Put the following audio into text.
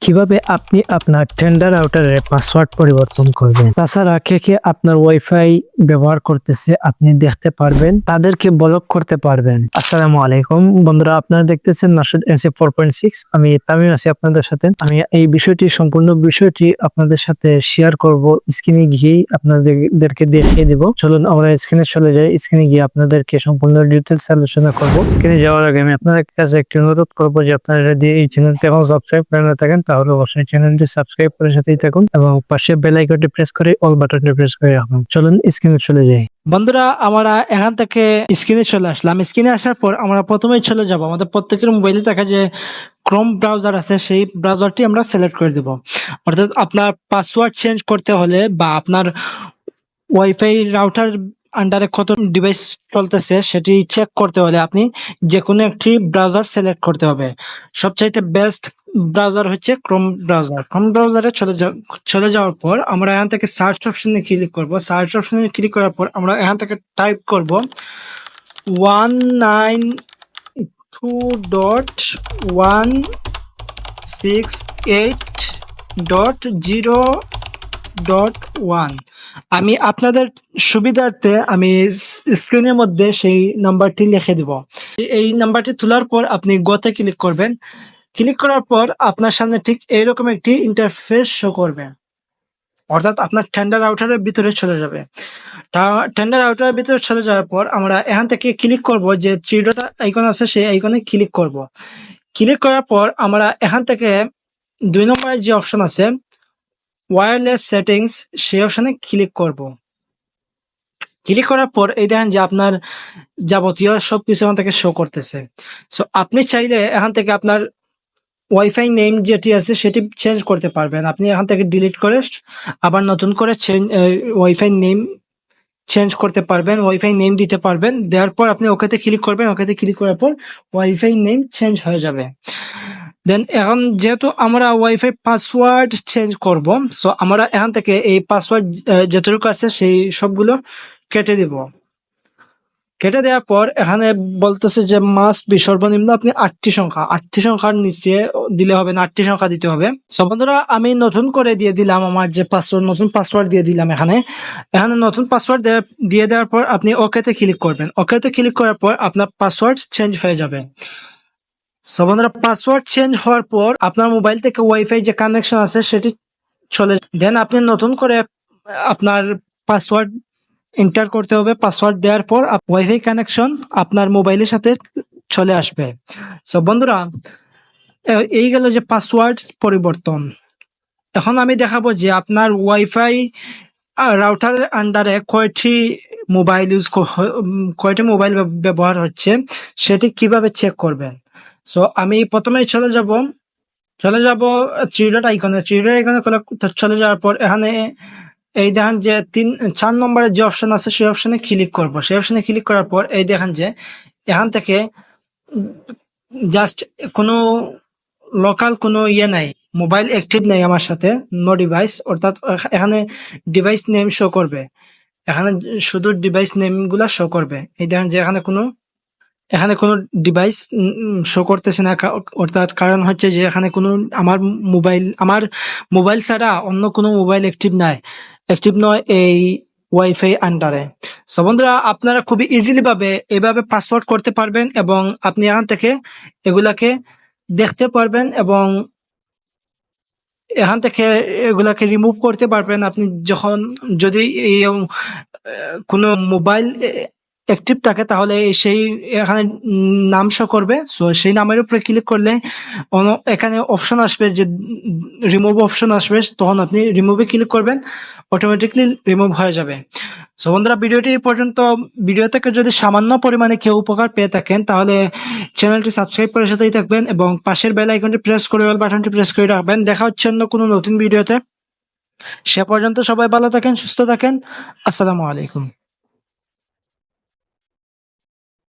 কিভাবে আপনি আপনার টেন্ডার রাউটারের পাসওয়ার্ড পরিবর্তন করবেন। তাছাড়া কে কে আপনার ওয়াইফাই ব্যবহার করতেছে আপনি দেখতে পারবেন, তাদেরকে ব্লক করতে পারবেন। আসসালামু আলাইকুম বন্ধুরা, আপনারা দেখতেছেন নাশিদ এনসি 4.6। আমি তামিম আছি আপনাদের সাথে। আমি এই সম্পূর্ণ বিষয়টি আপনাদের সাথে শেয়ার করব। স্ক্রিনে গিয়েই আপনাদেরকে দেখিয়ে দেব। চলুন আমরা স্ক্রিনে চলে যাই। স্ক্রিনে গিয়ে আপনাদেরকে সম্পূর্ণ ডিটেইলস আলোচনা করব। স্ক্রিনে যাওয়ার আগে আমি আপনাদের কাছে একটি অনুরোধ করবো যে আপনারা যদি এই চ্যানেলটি এখন সাবস্ক্রাইব করে না থাকেন তাহলে অবশ্যই চ্যানেলটি সাবস্ক্রাইব করে সাথেই থাকুন এবং পাশে বেল আইকনটি প্রেস করে অল বাটনটি প্রেস করে রাখুন। চলুন স্ক্রিনে চলে যাই। বন্ধুরা, আমরা এখান থেকে স্ক্রিনে চলে আসলাম। স্ক্রিনে আসার পর আমরা প্রথমেই চলে যাব আমাদের প্রত্যেকের মোবাইলে দেখা যে ক্রোম ব্রাউজার আছে, সেই ব্রাউজারটি আমরা সিলেক্ট করে দেব। অর্থাৎ আপনার পাসওয়ার্ড চেঞ্জ করতে হলে বা আপনার ওয়াইফাই রাউটার আন্ডারে কত ডিভাইস চলতেছে সেটি চেক করতে হলে আপনি যে কোনো একটি ব্রাউজার সিলেক্ট করতে হবে। সবচাইতে বেস্ট ব্রাউজার হচ্ছে ক্রোম ব্রাউজার। ক্রোম ব্রাউজারে চলে যাওয়ার পর আমরা এখান থেকে সার্চ অপশনে ক্লিক করব। সার্চ অপশনে ক্লিক করার পর আমরা এখান থেকে টাইপ করব 192.168.0.1। আমি আপনাদের সুবিধার্থে আমি স্ক্রিনের মধ্যে সেই নাম্বারটি লিখে দিব। এই নাম্বারটি তোলার পর আপনি গোতে ক্লিক করবেন। ক্লিক করার পর আপনার সামনে ঠিক এইরকম একটি ইন্টারফেস শো করবে, অর্থাৎ আপনার টেন্ডার রাউটারের ভিতরে চলে যাবে। টেন্ডার রাউটারের ভিতরে চলে যাওয়ার পর আমরা এখান থেকে ক্লিক করব, যে থ্রি ডট আইকন আছে সেই আইকনে ক্লিক করব। ক্লিক করার পর আমরা এখান থেকে 2 নম্বরের যে অপশন আছে ওয়্যারলেস সেটিংস, সেই অপশনে ক্লিক করব। ক্লিক করার পর এই দেখেন যে আপনার যাবতীয় সবকিছু এখান থেকে শো করতেছে। সো আপনি চাইলে এখান থেকে আপনার ওয়াইফাই নেম যেটি আছে সেটি চেঞ্জ করতে পারবেন। আপনি এখান থেকে ডিলিট করে আবার নতুন করে ওয়াইফাই নেম চেঞ্জ করতে পারবেন, ওয়াইফাই নেম দিতে পারবেন। দেওয়ার পর আপনি ওকেতে ক্লিক করবেন। ওকেতে ক্লিক করার পর ওয়াইফাই নেম চেঞ্জ হয়ে যাবে। দেন এখন যেহেতু আমরা ওয়াইফাই পাসওয়ার্ড চেঞ্জ করব, সো আমরা এখান থেকে এই পাসওয়ার্ড যতটুকু আছে সেই সবগুলো কেটে দিব। কেটে দেওয়ার পর এখানে বলতেছে যে মাস্ট বি সর্বনিম্ন আপনি 8টি সংখ্যার নিচে দিলে হবে না, 8টি সংখ্যা দিতে হবে। সো বন্ধুরা, আমি নতুন করে দিয়ে দিলাম আমার যে নতুন পাসওয়ার্ড দিয়ে দিলাম। এখানে নতুন পাসওয়ার্ড দিয়ে দেওয়ার পর আপনি ওকেতে ক্লিক করবেন। ওকেতে ক্লিক করার পর আপনার পাসওয়ার্ড চেঞ্জ হয়ে যাবে। সো বন্ধুরা, পাসওয়ার্ড চেঞ্জ হওয়ার পর আপনার মোবাইল থেকে ওয়াইফাই যে কানেকশন আছে সেটি চলে দেন আপনি নতুন করে আপনার পাসওয়ার্ড এন্টার করতে হবে। পাসওয়ার্ড দেওয়ার পর ওয়াইফাই কানেকশন আপনার মোবাইলের সাথে চলে আসবে। সো বন্ধুরা, এই গেল যে পাসওয়ার্ড পরিবর্তন। এখন আমি দেখাবো যে আপনার ওয়াইফাই রাউটারের আন্ডারে কয়টি মোবাইল ব্যবহার হচ্ছে সেটি কিভাবে চেক করবেন। সো আমি প্রথমেই চলে যাব থ্রি ডট আইকনে চলে যাওয়ার পর এখানে এই দেখেন যে 4 নম্বরের যে অপশন আছে সেই অপশনে ক্লিক করব। সেই অপশনে ক্লিক করার পর এই দেখেন যে এখান থেকে জাস্ট কোনো লোকাল কোনো নাই, মোবাইল অ্যাক্টিভ নাই আমার সাথে, নো ডিভাইস, অর্থাৎ এখানে ডিভাইস নেম শো করবে। এখানে শুধু ডিভাইস নেম গুলা শো করবে। এই দেখেন যে এখানে কোনো ডিভাইস শো করতেছে না, অর্থাৎ কারণ হচ্ছে যে এখানে কোনো আমার মোবাইল ছাড়া অন্য কোনো মোবাইল অ্যাক্টিভ নয় এই ওয়াইফাই আন্ডারে। সো বন্ধুরা, আপনারা খুবই ইজিলি ভাবে এভাবে পাসওয়ার্ড করতে পারবেন এবং আপনি এখান থেকে এগুলাকে দেখতে পারবেন এবং এখান থেকে এগুলাকে রিমুভ করতে পারবেন। আপনি যদি এই কোনো মোবাইল অ্যাক্টিভ থাকে তাহলে সেই এখানে নাম শো করবে। সো সেই নামের উপরে ক্লিক করলে এখানে অপশন আসবে, যে রিমুভ অপশন আসবে, তখন আপনি রিমুভে ক্লিক করবেন, অটোমেটিকলি রিমুভ হয়ে যাবে। সো বন্ধুরা, ভিডিওটি এই পর্যন্ত। ভিডিও থেকে যদি সামান্য পরিমাণে কেউ উপকার পেয়ে থাকেন তাহলে চ্যানেলটি সাবস্ক্রাইব করে সাথেই থাকবেন এবং পাশের বেল আইকনটি প্রেস করে অল বাটনটি প্রেস করে রাখবেন। দেখা হচ্ছে অন্য কোনো নতুন ভিডিওতে। সে পর্যন্ত সবাই ভালো থাকেন, সুস্থ থাকেন। আসসালামু আলাইকুম।